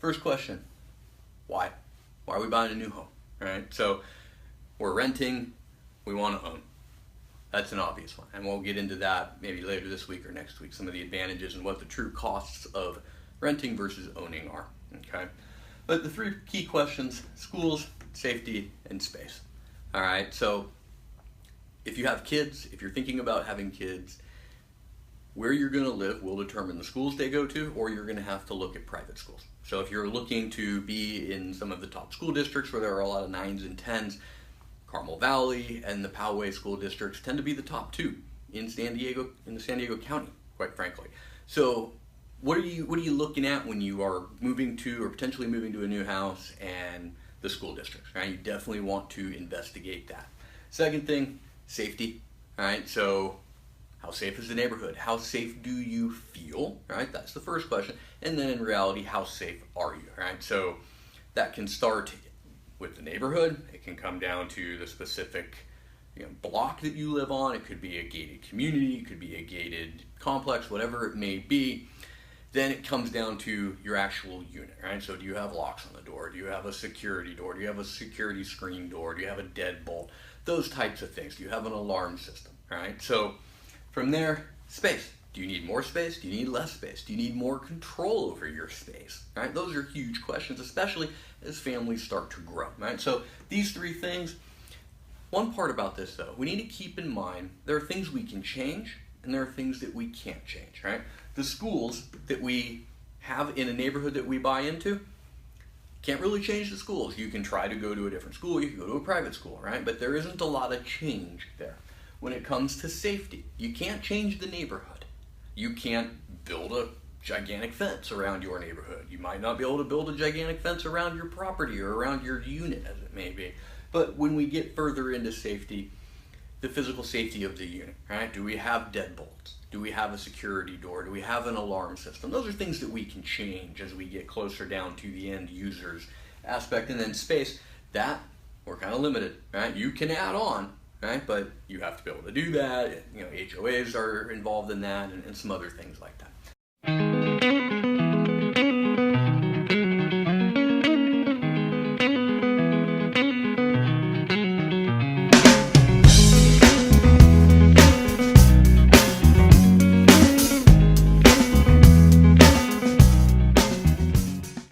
First question, why? Why are we buying a new home, right? So we're renting, we want to own. That's an obvious one, and we'll get into that maybe later this week or next week, some of the advantages and what the true costs of renting versus owning are, okay? But the three key questions: schools, safety, and space. All right, so if you have kids, if you're thinking about having kids, where you're going to live will determine the schools they go to, or you're going to have to look at private schools. So if you're looking to be in some of the top school districts where there are a lot of 9s and 10s, Carmel Valley and the Poway school districts tend to be the top two in San Diego, in the San Diego County, quite frankly. So what are you looking at when you are moving to or potentially moving to a new house and the school districts, right? You definitely want to investigate that. Second thing, safety, right? So how safe is the neighborhood? How safe do you feel, right? That's the first question. And then in reality, how safe are you, right? So that can start with the neighborhood. It can come down to the specific block that you live on. It could be a gated community. It could be a gated complex, whatever it may be. Then it comes down to your actual unit, right? So do you have locks on the door? Do you have a security door? Do you have a security screen door? Do you have a deadbolt? Those types of things. Do you have an alarm system, right? So from there, space. Do you need more space? Do you need less space? Do you need more control over your space? Right? Those are huge questions, especially as families start to grow. Right? So these three things. One part about this, though, we need to keep in mind there are things we can change and there are things that we can't change. Right? The schools that we have in a neighborhood that we buy into can't really change the schools. You can try to go to a different school. You can go to a private school, right? But there isn't a lot of change there. When it comes to safety, you can't change the neighborhood. You can't build a gigantic fence around your neighborhood. You might not be able to build a gigantic fence around your property or around your unit, as it may be. But when we get further into safety, the physical safety of the unit, right? Do we have deadbolts? Do we have a security door? Do we have an alarm system? Those are things that we can change as we get closer down to the end user's aspect. And then space, that we're kind of limited, right? You can add on, right? But you have to be able to do that. HOAs are involved in that and some other things like that.